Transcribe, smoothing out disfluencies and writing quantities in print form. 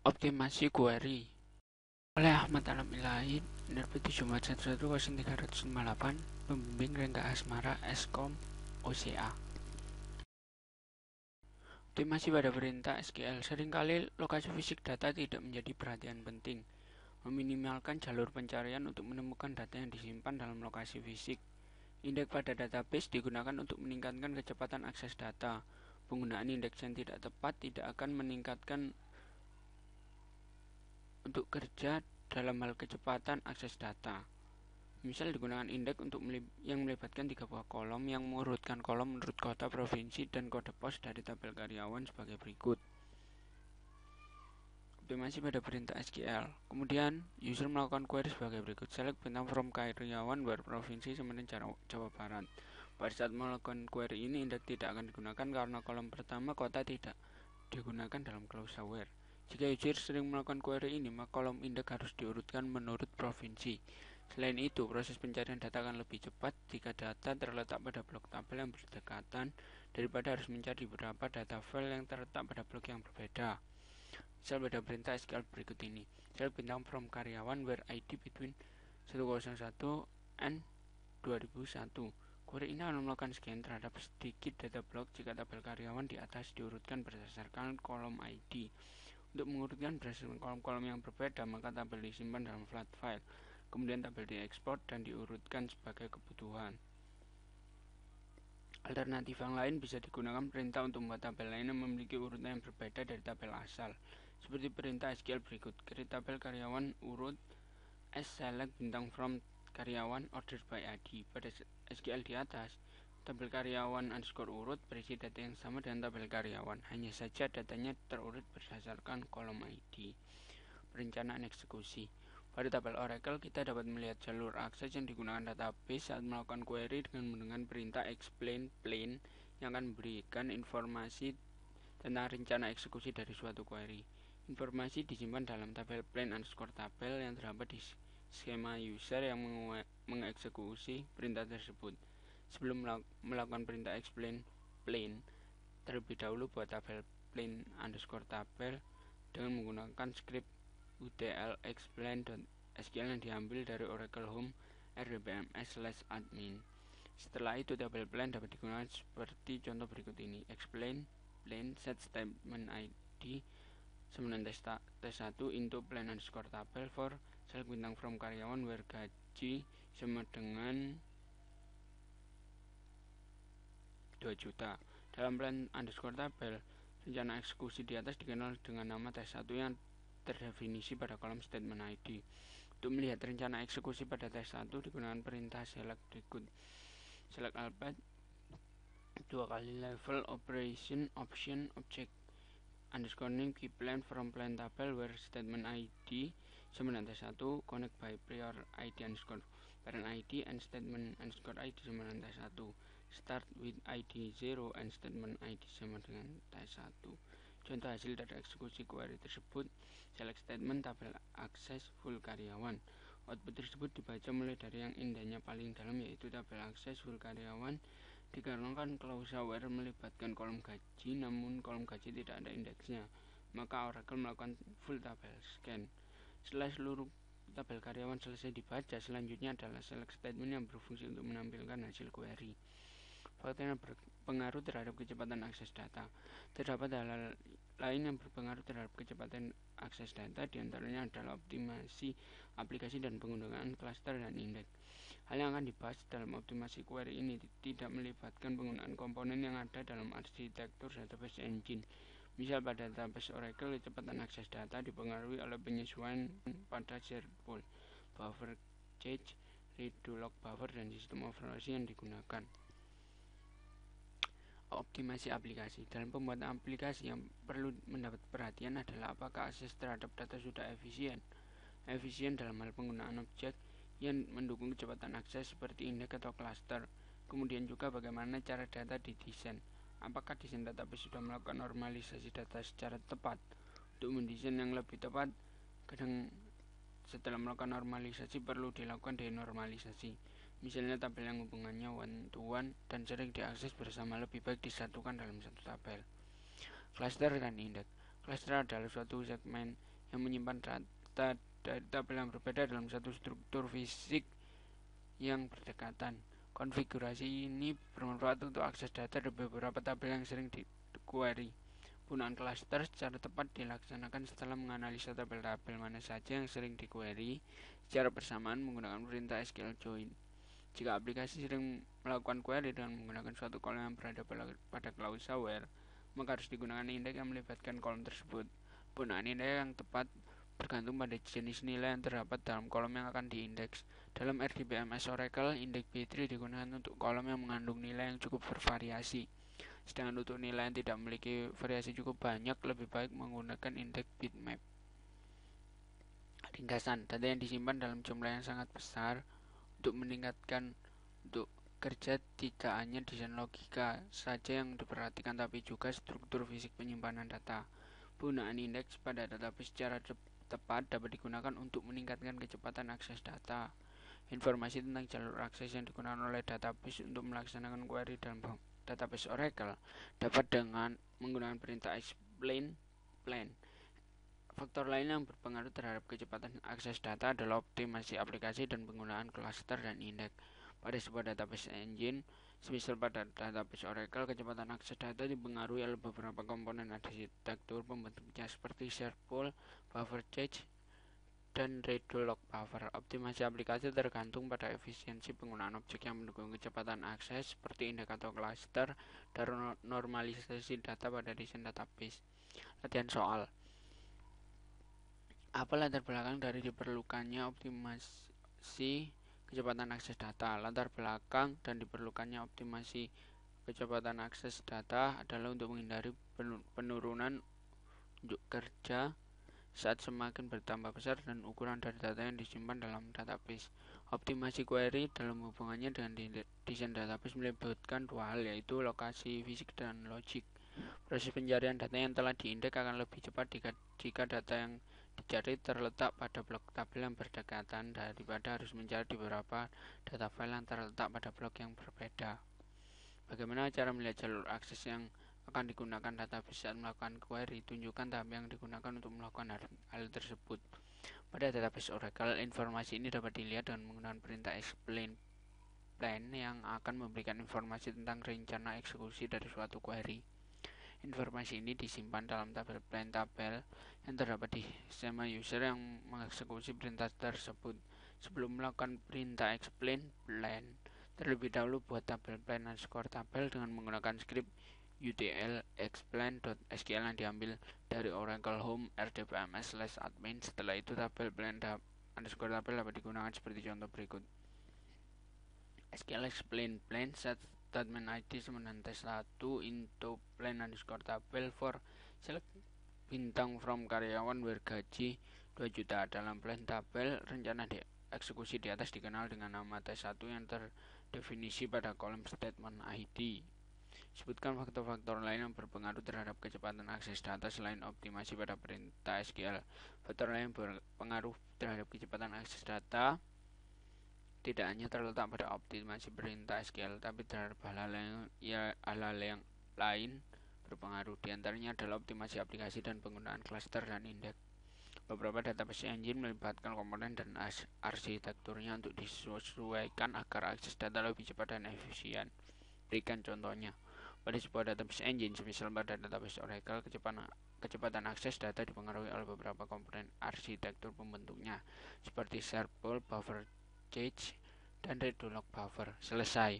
Optimasi query oleh Ahmad Alamilahi, penerbit Jumat 11-1358, pembimbing Rengga Asmara, Eskom, OCA. Optimasi pada perintah SQL. Seringkali lokasi fisik data tidak menjadi perhatian penting. Meminimalkan jalur pencarian untuk menemukan data yang disimpan dalam lokasi fisik. Indeks pada database digunakan untuk meningkatkan kecepatan akses data. Penggunaan indeks yang tidak tepat tidak akan meningkatkan untuk kerja dalam hal kecepatan akses data. Misal digunakan indeks yang melibatkan 3 buah kolom yang mengurutkan kolom menurut kota, provinsi, dan kode pos dari tabel karyawan sebagai berikut. Optimasi pada perintah SQL. Kemudian, user melakukan query sebagai berikut. Select bintang from karyawan where provinsi sementara Jawa Barat. Pada saat melakukan query ini, indeks tidak akan digunakan karena kolom pertama kota tidak digunakan dalam clause where. Jika user sering melakukan query ini, maka kolom indeks harus diurutkan menurut provinsi. Selain itu, proses pencarian data akan lebih cepat jika data terletak pada blok tabel yang berdekatan daripada harus mencari beberapa data file yang terletak pada blok yang berbeda. Misal pada perintah SQL berikut ini. Select bintang from karyawan where ID between 101 and 2001. Query ini akan melakukan scan terhadap sedikit data blok jika tabel karyawan di atas diurutkan berdasarkan kolom ID. Untuk mengurutkan berdasarkan kolom-kolom yang berbeda, maka tabel disimpan dalam flat file. Kemudian tabel diekspor dan diurutkan sebagai kebutuhan. Alternatif yang lain bisa digunakan perintah untuk membuat tabel lain yang memiliki urutan yang berbeda dari tabel asal. Seperti perintah SQL berikut. Create tabel karyawan urut as select bintang from karyawan ordered by ID. Pada SQL di atas, tabel karyawan underscore urut berisi data yang sama dengan tabel karyawan, hanya saja datanya terurut berdasarkan kolom ID. Perencanaan eksekusi. Pada tabel Oracle, kita dapat melihat jalur akses yang digunakan database saat melakukan query dengan menggunakan perintah explain plain yang akan memberikan informasi tentang rencana eksekusi dari suatu query. Informasi disimpan dalam tabel plain underscore tabel yang terdapat di skema user yang mengeksekusi perintah tersebut. Sebelum melakukan perintah explain plain, terlebih dahulu buat tabel plain underscore tabel dengan menggunakan script utl explain.sql yang diambil dari Oracle Home rdbms/admin. Setelah itu tabel plain dapat digunakan seperti contoh berikut ini. Explain plain set statement ID sama dengan tes1 into plain underscore tabel for select bintang from karyawan where gaji sama dengan 2 juta. Dalam plain underscore tabel, rencana eksekusi di atas dikenal dengan nama tes1 yang terdefinisi pada kolom statement ID. Untuk melihat rencana eksekusi pada tes1 digunakan perintah select berikut. Select alpha 2 kali level operation option object underscore name key plan from plan tabel where statement ID sama dengan tes1 connect by prior ID underscore parent ID and statement underscore ID sama dengan tes1 start with ID 0 and statement ID sama dengan tes1. Contoh hasil dari eksekusi query tersebut, select statement tabel akses full karyawan. Output tersebut dibaca mulai dari yang indahnya paling dalam, yaitu tabel akses full karyawan. Dikarenakan clause where melibatkan kolom gaji, namun kolom gaji tidak ada indeksnya, maka Oracle melakukan full tabel scan. Setelah seluruh tabel karyawan selesai dibaca, selanjutnya adalah select statement yang berfungsi untuk menampilkan hasil query. Faktor yang berpengaruh terhadap kecepatan akses data. Terdapat hal lain yang berpengaruh terhadap kecepatan akses data, diantaranya adalah optimasi aplikasi dan penggunaan cluster dan indeks. Hal yang akan dibahas dalam optimasi query ini tidak melibatkan penggunaan komponen yang ada dalam arsitektur database engine. Misal pada database Oracle, kecepatan akses data dipengaruhi oleh penyesuaian pada shared pool, buffer cache, redo log buffer, dan sistem operasi yang digunakan. Optimasi aplikasi. Dalam pembuatan aplikasi yang perlu mendapat perhatian adalah apakah akses terhadap data sudah efisien dalam hal penggunaan objek yang mendukung kecepatan akses seperti indeks atau cluster. Kemudian juga bagaimana cara data didesain. Apakah desain database sudah melakukan normalisasi data secara tepat. Untuk mendesain yang lebih tepat, kadang setelah melakukan normalisasi perlu dilakukan denormalisasi. Misalnya tabel yang hubungannya one to one dan sering diakses bersama lebih baik disatukan dalam satu tabel. Cluster dan indeks. Cluster adalah suatu segmen yang menyimpan data dari tabel yang berbeda dalam satu struktur fisik yang berdekatan. Konfigurasi ini bermanfaat untuk akses data dari beberapa tabel yang sering di-query. Penggunaan cluster secara tepat dilaksanakan setelah menganalisa tabel-tabel mana saja yang sering di-query secara bersamaan menggunakan perintah SQL join. Jika aplikasi sering melakukan query dengan menggunakan suatu kolom yang berada pada clause where, maka harus digunakan indeks yang melibatkan kolom tersebut. Penggunaan indeks yang tepat bergantung pada jenis nilai yang terdapat dalam kolom yang akan diindeks. Dalam RDBMS Oracle, indeks B3 digunakan untuk kolom yang mengandung nilai yang cukup bervariasi. Sedangkan untuk nilai yang tidak memiliki variasi cukup banyak, lebih baik menggunakan indeks bitmap. Ringkasan, data yang disimpan dalam jumlah yang sangat besar untuk meningkatkan untuk kerja tidak hanya desain logika saja yang diperhatikan, tapi juga struktur fisik penyimpanan data. Penggunaan indeks pada database secara tepat dapat digunakan untuk meningkatkan kecepatan akses data. Informasi tentang jalur akses yang digunakan oleh database untuk melaksanakan query dalam database Oracle dapat dengan menggunakan perintah explain plan. Faktor lain yang berpengaruh terhadap kecepatan akses data adalah optimasi aplikasi dan penggunaan cluster dan indeks. Pada sebuah database engine, semisal pada database Oracle, kecepatan akses data dipengaruhi oleh beberapa komponen arsitektur pembentuknya seperti share pool, buffer cache, dan redo log buffer. Optimasi aplikasi tergantung pada efisiensi penggunaan objek yang mendukung kecepatan akses seperti indeks atau cluster dan normalisasi data pada desain database. Latihan soal. Apa latar belakang dari diperlukannya optimasi kecepatan akses data? Latar belakang dan diperlukannya optimasi kecepatan akses data adalah untuk menghindari penurunan unjuk kerja saat semakin bertambah besar dan ukuran dari data yang disimpan dalam database. Optimasi query dalam hubungannya dengan desain database melibatkan dua hal, yaitu lokasi fisik dan logik. Proses pencarian data yang telah diindeks akan lebih cepat jika data yang dicari terletak pada blok tabel yang berdekatan daripada harus mencari di beberapa data file yang terletak pada blok yang berbeda. Bagaimana cara melihat jalur akses yang akan digunakan database saat melakukan query? Tunjukkan tahap yang digunakan untuk melakukan hal tersebut. Pada database Oracle, informasi ini dapat dilihat dengan menggunakan perintah explain plan yang akan memberikan informasi tentang rencana eksekusi dari suatu query. Informasi ini disimpan dalam tabel plan tabel yang terdapat di schema user yang mengeksekusi perintah tersebut. Sebelum melakukan perintah explain plan, terlebih dahulu buat tabel plan underscore tabel dengan menggunakan skrip utl explain.sql yang diambil dari Oracle Home rdbms/admin. Setelah itu tabel plan underscore tabel dapat digunakan seperti contoh berikut. SQL explain plan set statement ID semenantes 1 into plan underscore tabel for select bintang from karyawan where gaji 2 juta. Dalam plan tabel, rencana eksekusi di atas dikenal dengan nama T1 yang terdefinisi pada kolom statement ID. Sebutkan faktor-faktor lain yang berpengaruh terhadap kecepatan akses data selain optimasi pada perintah SQL. Faktor lain yang berpengaruh terhadap kecepatan akses data tidak hanya terletak pada optimasi perintah SQL, tapi terhadap hal-hal yang lain berpengaruh. Di antaranya adalah optimasi aplikasi dan penggunaan cluster dan indeks. Beberapa database engine melibatkan komponen dan arsitekturnya untuk disesuaikan agar akses data lebih cepat dan efisien. Berikan contohnya. Pada sebuah database engine, semisal pada database Oracle, kecepatan akses data dipengaruhi oleh beberapa komponen arsitektur pembentuknya, seperti share pool, buffer cache, dan redo log buffer. Selesai.